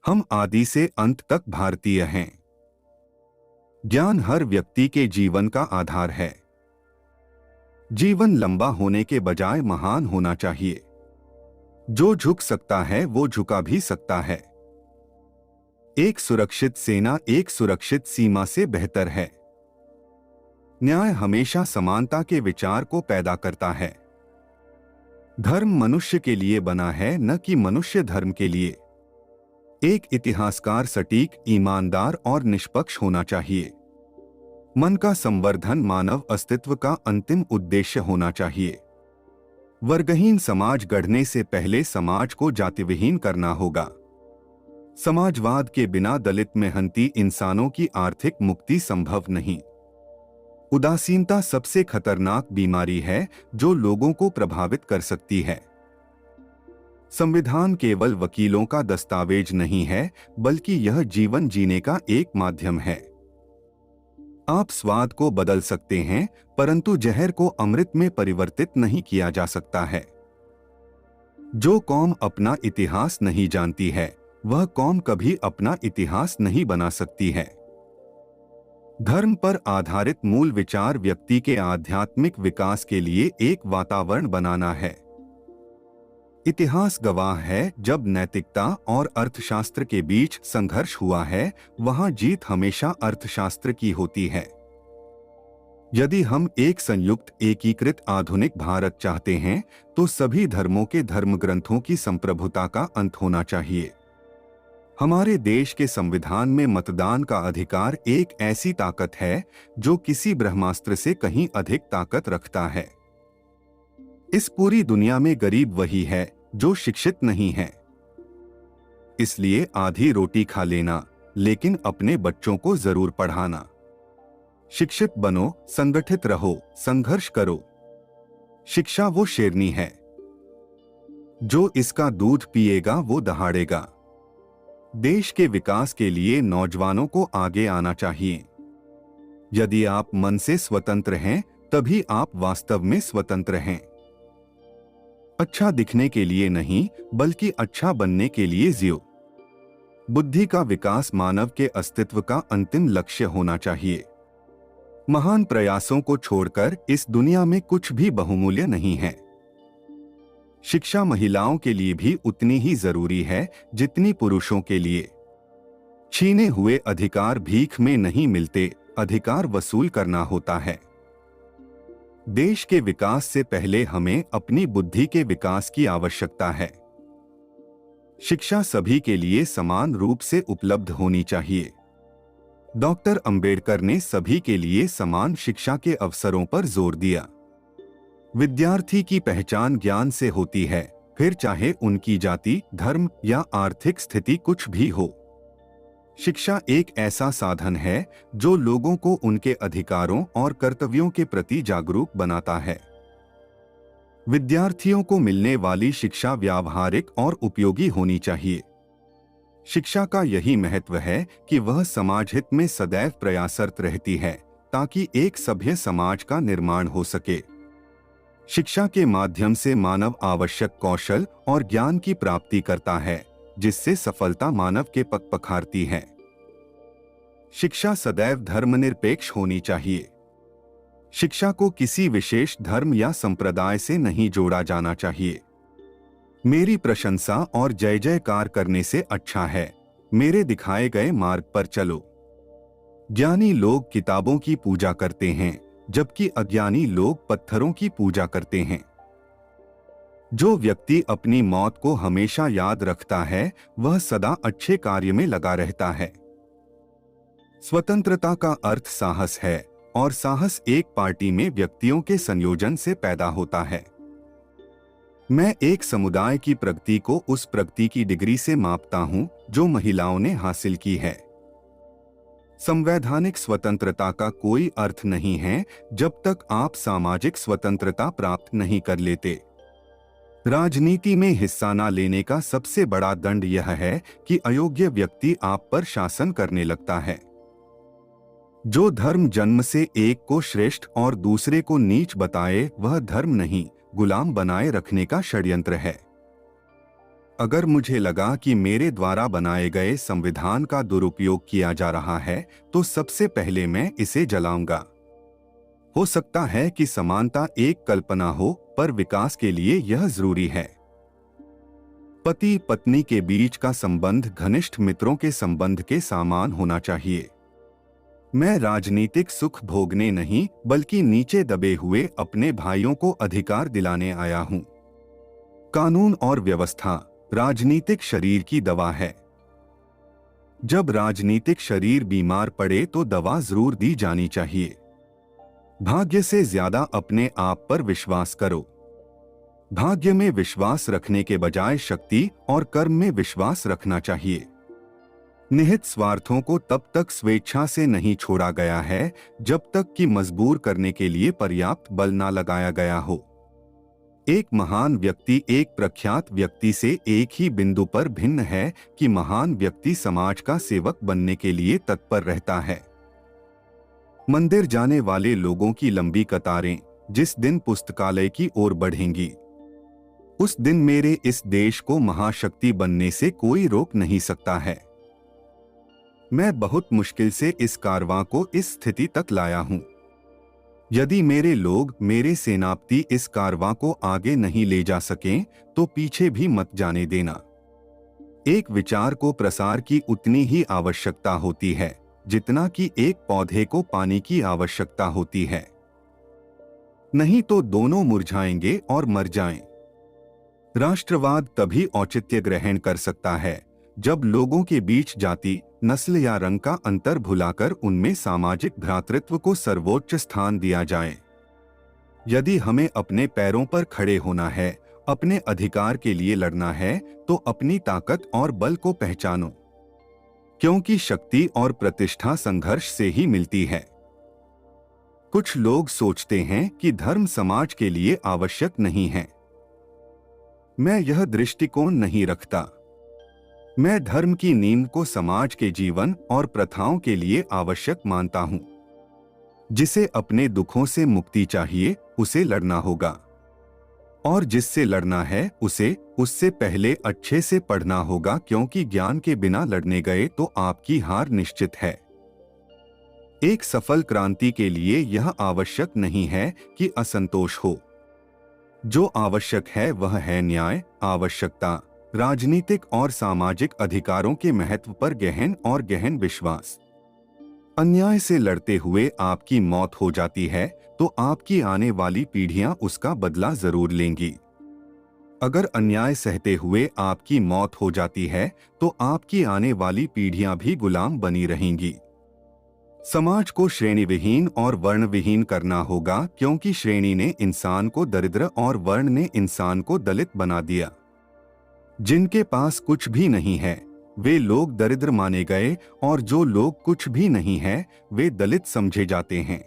हम आदि से अंत तक भारतीय हैं। ज्ञान हर व्यक्ति के जीवन का आधार है। जीवन लंबा होने के बजाय महान होना चाहिए। जो झुक सकता है वो झुका भी सकता है। एक सुरक्षित सेना एक सुरक्षित सीमा से बेहतर है। न्याय हमेशा समानता के विचार को पैदा करता है। धर्म मनुष्य के लिए बना है, न कि मनुष्य धर्म के लिए। एक इतिहासकार सटीक, ईमानदार और निष्पक्ष होना चाहिए। मन का संवर्धन मानव अस्तित्व का अंतिम उद्देश्य होना चाहिए। वर्गहीन समाज गढ़ने से पहले समाज को जातिविहीन करना होगा। समाजवाद के बिना दलित मेहनती इंसानों की आर्थिक मुक्ति संभव नहीं। उदासीनता सबसे खतरनाक बीमारी है जो लोगों को प्रभावित कर सकती है। संविधान केवल वकीलों का दस्तावेज नहीं है, बल्कि यह जीवन जीने का एक माध्यम है। आप स्वाद को बदल सकते हैं, परंतु जहर को अमृत में परिवर्तित नहीं किया जा सकता है। जो कौम अपना इतिहास नहीं जानती है, वह कौम कभी अपना इतिहास नहीं बना सकती है। धर्म पर आधारित मूल विचार व्यक्ति के आध्यात्मिक विकास के लिए एक वातावरण बनाना है। इतिहास गवाह है, जब नैतिकता और अर्थशास्त्र के बीच संघर्ष हुआ है, वहां जीत हमेशा अर्थशास्त्र की होती है। यदि हम एक संयुक्त एकीकृत आधुनिक भारत चाहते हैं, तो सभी धर्मों के धर्मग्रंथों की संप्रभुता का अंत होना चाहिए। हमारे देश के संविधान में मतदान का अधिकार एक ऐसी ताकत है जो किसी ब्रह्मास्त्र से कहीं अधिक ताकत रखता है। इस पूरी दुनिया में गरीब वही है जो शिक्षित नहीं है। इसलिए आधी रोटी खा लेना, लेकिन अपने बच्चों को जरूर पढ़ाना। शिक्षित बनो, संगठित रहो, संघर्ष करो। शिक्षा वो शेरनी है, जो इसका दूध पिएगा वो दहाड़ेगा। देश के विकास के लिए नौजवानों को आगे आना चाहिए। यदि आप मन से स्वतंत्र हैं, तभी आप वास्तव में स्वतंत्र हैं। अच्छा दिखने के लिए नहीं, बल्कि अच्छा बनने के लिए जियो। बुद्धि का विकास मानव के अस्तित्व का अंतिम लक्ष्य होना चाहिए। महान प्रयासों को छोड़कर इस दुनिया में कुछ भी बहुमूल्य नहीं है। शिक्षा महिलाओं के लिए भी उतनी ही जरूरी है जितनी पुरुषों के लिए। छीने हुए अधिकार भीख में नहीं मिलते, अधिकार वसूल करना होता है। देश के विकास से पहले हमें अपनी बुद्धि के विकास की आवश्यकता है। शिक्षा सभी के लिए समान रूप से उपलब्ध होनी चाहिए। डॉक्टर अंबेडकर ने सभी के लिए समान शिक्षा के अवसरों पर जोर दिया। विद्यार्थी की पहचान ज्ञान से होती है, फिर चाहे उनकी जाति, धर्म या आर्थिक स्थिति कुछ भी हो। शिक्षा एक ऐसा साधन है जो लोगों को उनके अधिकारों और कर्तव्यों के प्रति जागरूक बनाता है। विद्यार्थियों को मिलने वाली शिक्षा व्यावहारिक और उपयोगी होनी चाहिए। शिक्षा का यही महत्व है कि वह समाज हित में सदैव प्रयासरत रहती है, ताकि एक सभ्य समाज का निर्माण हो सके। शिक्षा के माध्यम से मानव आवश्यक कौशल और ज्ञान की प्राप्ति करता है, जिससे सफलता मानव के पग पखारती है। शिक्षा सदैव धर्मनिरपेक्ष होनी चाहिए। शिक्षा को किसी विशेष धर्म या संप्रदाय से नहीं जोड़ा जाना चाहिए। मेरी प्रशंसा और जय जयकार करने से अच्छा है मेरे दिखाए गए मार्ग पर चलो। ज्ञानी लोग किताबों की पूजा करते हैं, जबकि अज्ञानी लोग पत्थरों की पूजा करते हैं। जो व्यक्ति अपनी मौत को हमेशा याद रखता है, वह सदा अच्छे कार्य में लगा रहता है। स्वतंत्रता का अर्थ साहस है, और साहस एक पार्टी में व्यक्तियों के संयोजन से पैदा होता है। मैं एक समुदाय की प्रगति को उस प्रगति की डिग्री से मापता हूं जो महिलाओं ने हासिल की है। संवैधानिक स्वतंत्रता का कोई अर्थ नहीं है जब तक आप सामाजिक स्वतंत्रता प्राप्त नहीं कर लेते। राजनीति में हिस्सा न लेने का सबसे बड़ा दंड यह है कि अयोग्य व्यक्ति आप पर शासन करने लगता है। जो धर्म जन्म से एक को श्रेष्ठ और दूसरे को नीच बताए, वह धर्म नहीं, गुलाम बनाए रखने का षड्यंत्र है। अगर मुझे लगा कि मेरे द्वारा बनाए गए संविधान का दुरुपयोग किया जा रहा है, तो सबसे पहले मैं इसे जलाऊंगा। हो सकता है कि समानता एक कल्पना हो, पर विकास के लिए यह जरूरी है। पति पत्नी के बीच का संबंध घनिष्ठ मित्रों के संबंध के समान होना चाहिए। मैं राजनीतिक सुख भोगने नहीं, बल्कि नीचे दबे हुए अपने भाइयों को अधिकार दिलाने आया हूं। कानून और व्यवस्था राजनीतिक शरीर की दवा है। जब राजनीतिक शरीर बीमार पड़े तो दवा जरूर दी जानी चाहिए। भाग्य से ज्यादा अपने आप पर विश्वास करो। भाग्य में विश्वास रखने के बजाय शक्ति और कर्म में विश्वास रखना चाहिए। निहित स्वार्थों को तब तक स्वेच्छा से नहीं छोड़ा गया है जब तक कि मजबूर करने के लिए पर्याप्त बल न लगाया गया हो। एक महान व्यक्ति एक प्रख्यात व्यक्ति से एक ही बिंदु पर भिन्न है कि महान व्यक्ति समाज का सेवक बनने के लिए तत्पर रहता है। मंदिर जाने वाले लोगों की लंबी कतारें जिस दिन पुस्तकालय की ओर बढ़ेंगी, उस दिन मेरे इस देश को महाशक्ति बनने से कोई रोक नहीं सकता है। मैं बहुत मुश्किल से इस कारवां को इस स्थिति तक लाया हूं। यदि मेरे लोग, मेरे सेनापति इस कारवां को आगे नहीं ले जा सकें, तो पीछे भी मत जाने देना। एक विचार को प्रसार की उतनी ही आवश्यकता होती है जितना कि एक पौधे को पानी की आवश्यकता होती है। नहीं तो दोनों मुरझाएंगे और मर जाएं। राष्ट्रवाद तभी औचित्य ग्रहण कर सकता है जब लोगों के बीच जाति, नस्ल या रंग का अंतर भुलाकर उनमें सामाजिक भ्रातृत्व को सर्वोच्च स्थान दिया जाए। यदि हमें अपने पैरों पर खड़े होना है, अपने अधिकार के लिए लड़ना है, तो अपनी ताकत और बल को पहचानो, क्योंकि शक्ति और प्रतिष्ठा संघर्ष से ही मिलती है। कुछ लोग सोचते हैं कि धर्म समाज के लिए आवश्यक नहीं है। मैं यह दृष्टिकोण नहीं रखता। मैं धर्म की नींव को समाज के जीवन और प्रथाओं के लिए आवश्यक मानता हूं। जिसे अपने दुखों से मुक्ति चाहिए, उसे लड़ना होगा, और जिससे लड़ना है उससे पहले अच्छे से पढ़ना होगा, क्योंकि ज्ञान के बिना लड़ने गए तो आपकी हार निश्चित है। एक सफल क्रांति के लिए यह आवश्यक नहीं है कि असंतोष हो। जो आवश्यक है वह है न्याय, आवश्यकता, राजनीतिक और सामाजिक अधिकारों के महत्व पर गहन विश्वास। अन्याय से लड़ते हुए आपकी मौत हो जाती है तो आपकी आने वाली पीढ़ियां उसका बदला जरूर लेंगी। अगर अन्याय सहते हुए आपकी मौत हो जाती है तो आपकी आने वाली पीढ़ियां भी गुलाम बनी रहेंगी। समाज को श्रेणी विहीन और वर्ण विहीन करना होगा, क्योंकि श्रेणी ने इंसान को दरिद्र और वर्ण ने इंसान को दलित बना दिया। जिनके पास कुछ भी नहीं है वे लोग दरिद्र माने गए, और जो लोग कुछ भी नहीं है वे दलित समझे जाते हैं।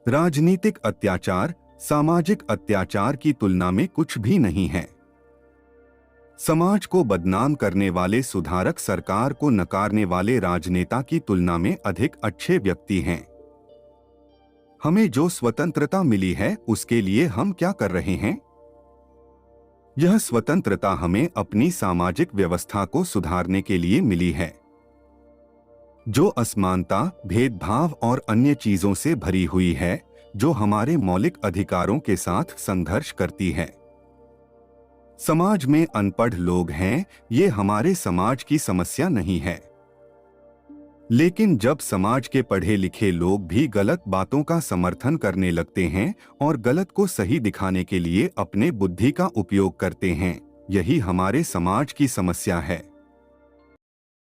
राजनीतिक अत्याचार सामाजिक अत्याचार की तुलना में कुछ भी नहीं है। समाज को बदनाम करने वाले सुधारक सरकार को नकारने वाले राजनेता की तुलना में अधिक अच्छे व्यक्ति हैं। हमें जो स्वतंत्रता मिली है उसके लिए हम क्या कर रहे हैं? यह स्वतंत्रता हमें अपनी सामाजिक व्यवस्था को सुधारने के लिए मिली है, जो असमानता, भेदभाव और अन्य चीजों से भरी हुई है, जो हमारे मौलिक अधिकारों के साथ संघर्ष करती है। समाज में अनपढ़ लोग हैं, ये हमारे समाज की समस्या नहीं है। लेकिन जब समाज के पढ़े लिखे लोग भी गलत बातों का समर्थन करने लगते हैं और गलत को सही दिखाने के लिए अपने बुद्धि का उपयोग करते हैं, यही हमारे समाज की समस्या है।